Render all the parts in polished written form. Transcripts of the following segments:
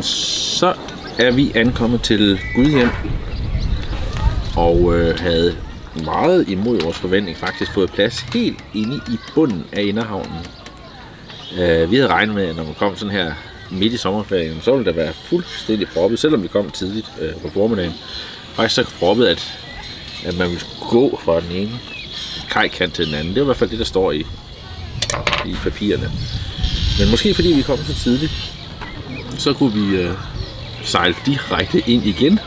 Så er vi ankommet til Gudhjem og havde meget imod vores forventning faktisk fået plads helt inde i bunden af inderhavnen. Vi havde regnet med, at når man kom sådan her midt i sommerferien, så ville der være fuldstændig proppet, selvom vi kom tidligt på formiddagen. Faktisk så proppet, at man ville gå fra den ene kajkant til den anden. Det er i hvert fald det, der står i papirerne. Men måske fordi vi kom så tidligt, så kunne vi sejle direkte ind igen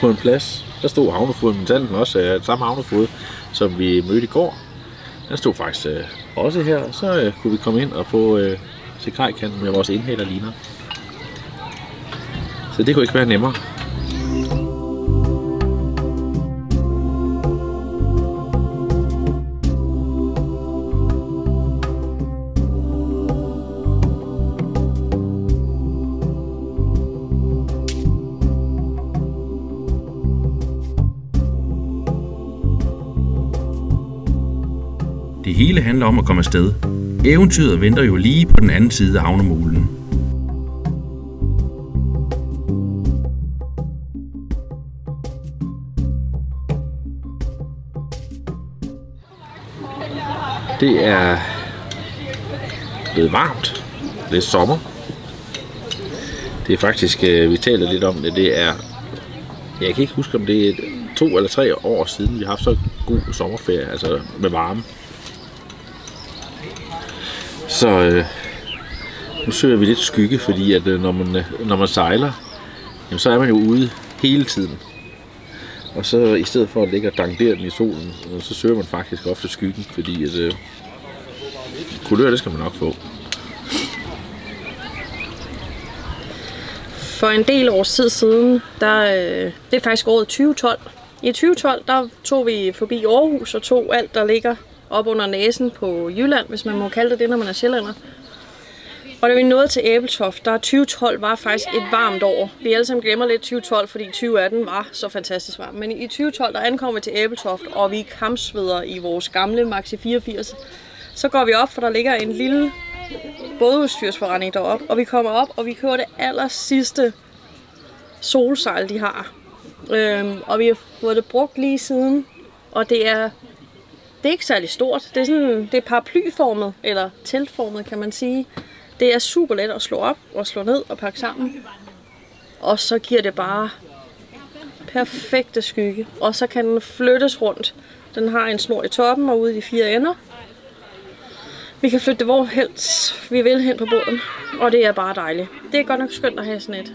på en plads. Der stod havnefogeden også, samme havnefoged, som vi mødte i går. Den stod faktisk også her, så kunne vi komme ind og få til kajkanten med vores indhælderliner. Så det kunne ikke være nemmere. Det hele handler om at komme afsted. Eventyret venter jo lige på den anden side af havnemolen. Det er blevet varmt. Det er sommer. Det er faktisk, vi taler lidt om det, det er, jeg kan ikke huske om det er 2 eller 3 år siden, vi har haft så god sommerferie, altså med varme. Så nu søger vi lidt skygge, fordi at når man sejler, jamen, så er man jo ude hele tiden. Og så i stedet for at ligge og dankere den i solen, så søger man faktisk ofte skyggen, fordi at kulør, det skal man nok få. For en del års tid siden, det er faktisk året 2012. I 2012, der tog vi forbi Aarhus og tog alt, der ligger op under næsen på Jylland, hvis man må kalde det det, når man er sjællander. Og da vi nåede til Ebeltoft, der 2012 var faktisk et varmt år. Vi alle sammen glemmer lidt 2012, fordi 2018 var så fantastisk varmt. Men i 2012, der ankom vi til Ebeltoft, og vi kampsveder i vores gamle Maxi 84. Så går vi op, for der ligger en lille bådudstyrsforretning deroppe, og vi kommer op, og vi kører det aller sidste solsejl, de har. Og vi har fået det brugt lige siden, og det er ikke særlig stort. Det er paraplyformet, eller teltformet, kan man sige. Det er super let at slå op og slå ned og pakke sammen. Og så giver det bare perfekte skygge. Og så kan den flyttes rundt. Den har en snor i toppen og ude i de 4 ender. Vi kan flytte det hvor helst vi vil hen på båden. Og det er bare dejligt. Det er godt nok skønt at have sådan et.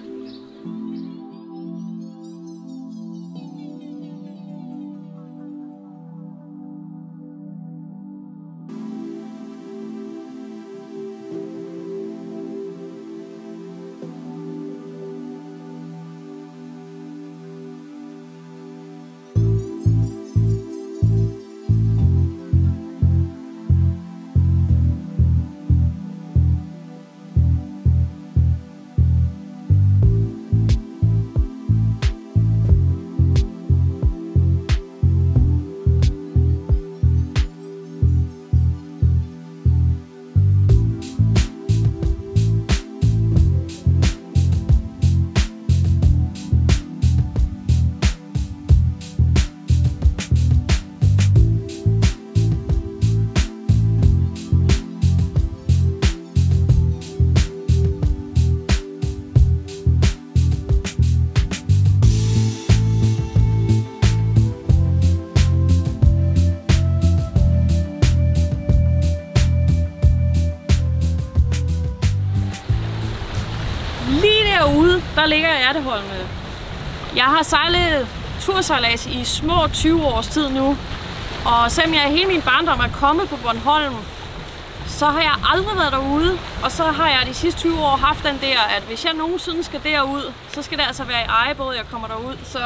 Der ligger Ærteholme. Jeg har sejlet tursejlads i små 20 års tid nu. Og selvom jeg hele min barndom er kommet på Bornholm, så har jeg aldrig været derude. Og så har jeg de sidste 20 år haft den der, at hvis jeg nogensinde skal derud, så skal det altså være i ejebåd, jeg kommer derud. Så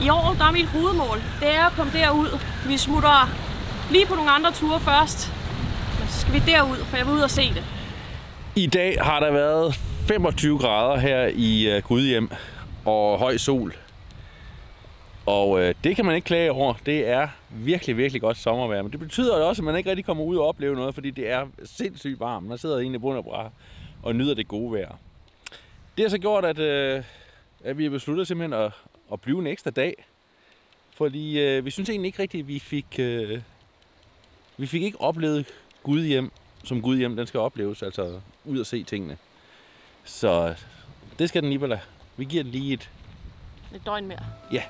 i år, der er mit hovedmål. Det er at komme derud. Vi smutter lige på nogle andre ture først. Men så skal vi derud, for jeg vil ud og se det. I dag har der været 25 grader her i Gudhjem og høj sol. Og det kan man ikke klage over. Det er virkelig, virkelig godt sommervejr. Men det betyder også, at man ikke rigtig kommer ud og oplever noget, fordi det er sindssygt varmt. Man sidder egentlig i bund og nyder det gode vejr. Det har så gjort, at vi har besluttet simpelthen at blive en ekstra dag. Fordi vi synes egentlig ikke rigtigt, at vi fik ikke oplevet Gudhjem, som Gudhjem den skal opleves, altså ud at se tingene. Så det skal den lige være. Vi giver den lige et døgn mere. Ja.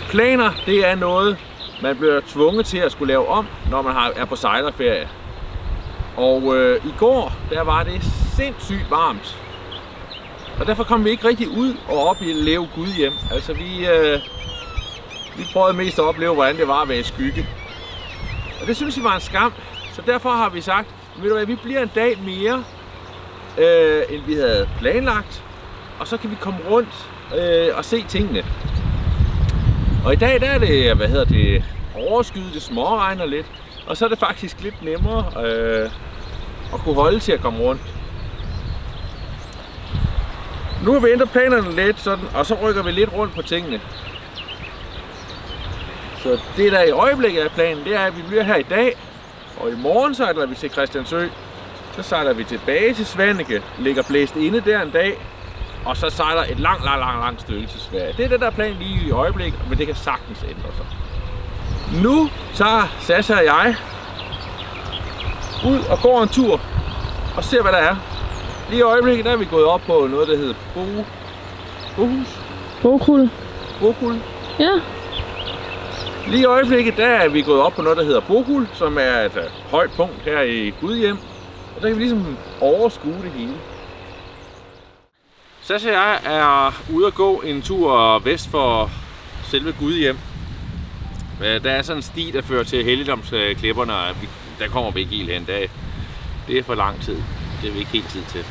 Planer, det er noget, man bliver tvunget til at skulle lave om, når man er på sejlerferie. Og i går, der var det sindssygt varmt. Og derfor kom vi ikke rigtig ud og opleve Gudhjem. Altså vi prøvede mest at opleve, hvordan det var at være i skygge. Og det synes vi var en skam. Så derfor har vi sagt, ved du hvad, vi bliver en dag mere, end vi havde planlagt. Og så kan vi komme rundt og se tingene. Og i dag der er det, overskyet, det småregner lidt, og så er det faktisk lidt nemmere at kunne holde til at komme rundt. Nu har vi ændret planerne lidt, sådan, og så rykker vi lidt rundt på tingene. Så det der i øjeblikket er planen, det er, at vi bliver her i dag, og i morgen sejler vi til Christiansø, så sejler vi tilbage til Svaneke, ligger blæst inde der en dag, og så sejler et langt stykke til Sverige. Det er det, der er planen lige i øjeblikket, men det kan sagtens ændre sig. Nu tager Sasha og jeg ud og går en tur og ser, hvad der er. Lige i øjeblikket der er vi gået op på noget, der hedder Bohul. Ja. Lige i øjeblikket der er vi gået op på noget, der hedder Bohul, som er et højt punkt her i Gudhjem. Og der kan vi ligesom overskue det hele. Sasha og jeg er ude at gå en tur vest for selve Gudhjem. Der er sådan en sti, der fører til Helligdomsklipperne, og der kommer vi ikke helt hen. Det er for lang tid. Det er vi ikke helt tid til.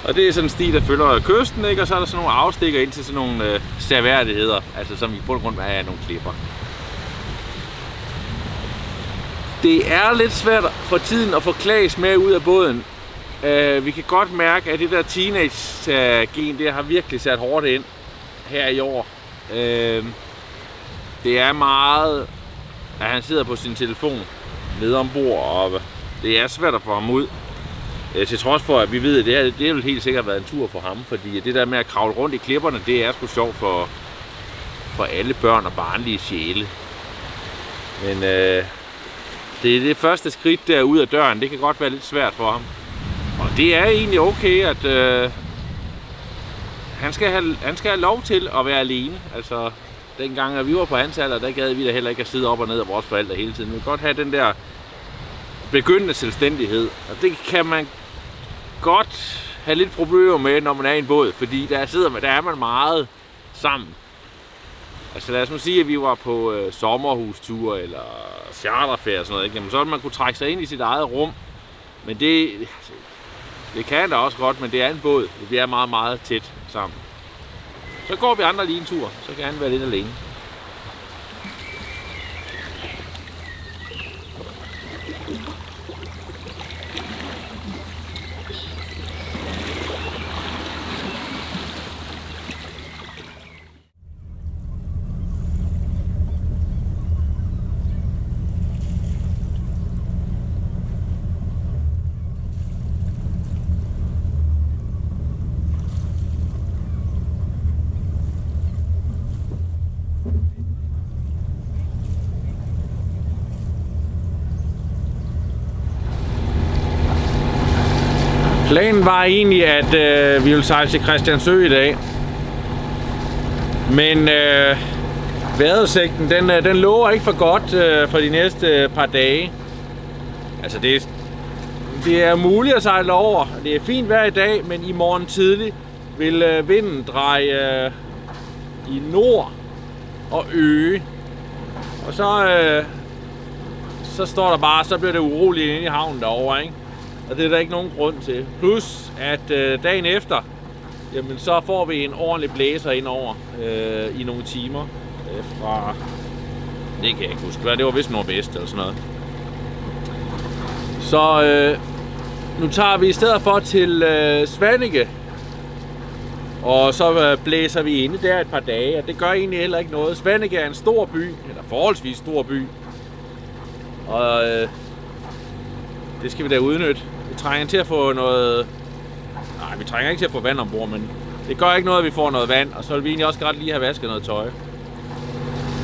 Og det er sådan en sti, der følger kysten, ikke? Og så er der sådan nogle afstikker ind til sådan nogle seværdigheder, altså som i bund og grund er nogle klipper. Det er lidt svært for tiden at få Klaas med ud af båden. Vi kan godt mærke, at det der teenage-gen, det har virkelig sat hårdt ind her i år. Det er meget, at han sidder på sin telefon nede ombord, og det er svært at få ham ud. Til trods for, at vi ved, at det vil helt sikkert været en tur for ham, fordi det der med at kravle rundt i klipperne, det er sgu sjovt for alle børn og barnlige sjæle. Men det er det første skridt der ud af døren, det kan godt være lidt svært for ham. Og det er egentlig okay, at han skal have lov til at være alene. Altså, dengang at vi var på hans alder, der gad vi da heller ikke at sidde op og ned af vores forældre hele tiden. Vi vil godt have den der begyndende selvstændighed. Og det kan man godt have lidt problemer med, når man er i en båd. Fordi der er man meget sammen. Altså lad os nu sige, at vi var på sommerhustur eller charterferie og sådan noget. Ikke? Jamen, så man kunne trække sig ind i sit eget rum. Men det kan da også godt, men det er en båd. Vi er meget, meget tæt sammen. Så går vi andre lige en tur, så kan han være lidt alene. Planen var egentlig, at vi ville sejle til Christiansø i dag. Men vejrudsigten, den lover ikke for godt for de næste par dage. Altså det er muligt at sejle over. Det er fint vejr i dag, men i morgen tidlig vil vinden dreje i nord og øge. Og så står der bare, så bliver det uroligt inde i havnen derovre, ikke? Og det er der ikke nogen grund til. Plus at dagen efter, jamen så får vi en ordentlig blæser indover i nogle timer. fra... Det kan jeg ikke huske. Det var vist nordvest eller sådan noget. Så nu tager vi i stedet for til Svaneke. Og så blæser vi inde der et par dage, og det gør egentlig heller ikke noget. Svaneke er en stor by, eller forholdsvis stor by. Og det skal vi da udnytte. Vi trænger til at få noget... Nej, vi trænger ikke til at få vand ombord, men det gør ikke noget, at vi får noget vand. Og så vil vi egentlig også godt lige have vasket noget tøj.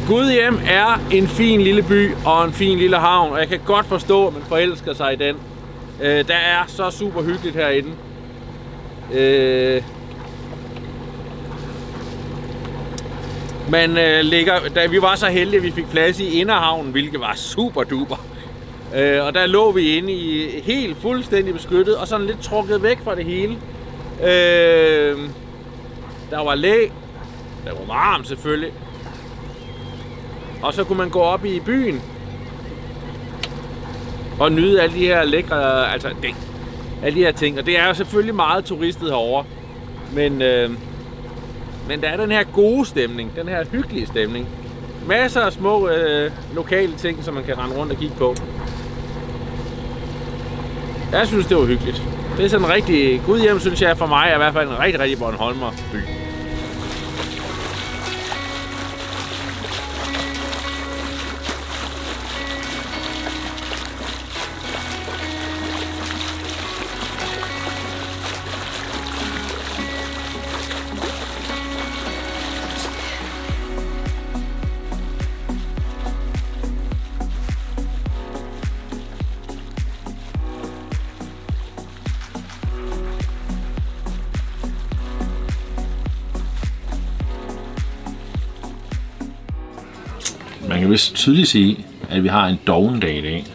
Gudhjem er en fin lille by og en fin lille havn, og jeg kan godt forstå, at man forelsker sig i den. Der er så super hyggeligt herinde. Da vi var så heldige, at vi fik plads i Inderhavnen, hvilket var super duper. Og der lå vi inde i helt fuldstændig beskyttet og sådan lidt trukket væk fra det hele. Der var læ, der var varmt selvfølgelig. Og så kunne man gå op i byen og nyde alle de her lækre, altså alle de her ting. Og det er jo selvfølgelig meget turistet herovre. Men der er den her gode stemning, den her hyggelige stemning. Masser af små lokale ting, som man kan rende rundt og kigge på. Jeg synes, det var hyggeligt. Det er sådan en rigtig... Gudhjem, synes jeg, for mig er i hvert fald en rigtig, rigtig Bornholmer by. Man kan vist tydeligt sige, at vi har en doven dag i dag.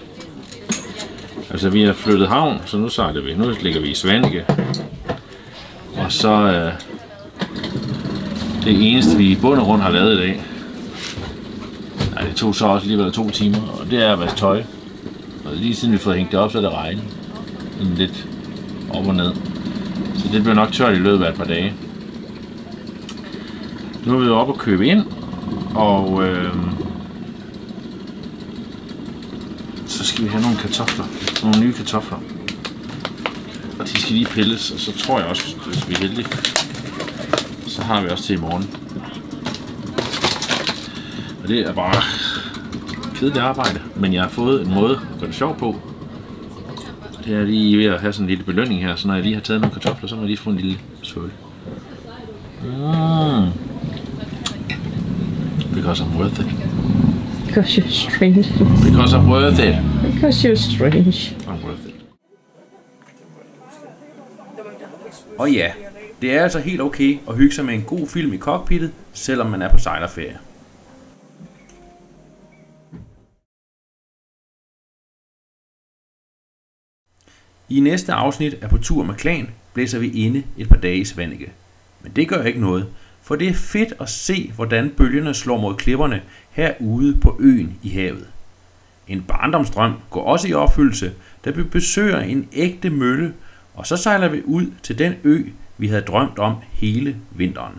Altså vi har flyttet havn, så nu sejler vi. Nu ligger vi i Svaneke. Og så det eneste vi i bund og grund har lavet i dag. Nej, det tog så også alligevel 2 timer, og det er at vaske tøj. Og lige siden vi får hængt det op, så er det regnet. Lidt op og ned. Så det bliver nok tørt i løbet af et par dage. Nu er vi oppe og købe ind, og så skal vi have nogle kartofler, nogle nye kartofler. Og de skal lige pilles, og så tror jeg også, hvis vi er heldige, så har vi også til i morgen. Og det er bare kedeligt arbejde, men jeg har fået en måde at gøre det sjovt på. Det er lige ved at have sådan en lille belønning her, så når jeg lige har taget nogle kartofler, så må jeg lige få en lille svøl. Because I'm worth it. Because you're strange. Because I'm worth it. Because you're strange. I'm worth it. Og ja, det er altså helt okay at hygge sig med en god film i cockpittet, selvom man er på sejlerferie. I næste afsnit af På tur med Klan blæser vi inde et par dage i Svaneke. Men det gør ikke noget, for det er fedt at se, hvordan bølgerne slår mod klipperne herude på øen i havet. En barndomsdrøm går også i opfyldelse, da vi besøger en ægte mølle, og så sejler vi ud til den ø, vi havde drømt om hele vinteren.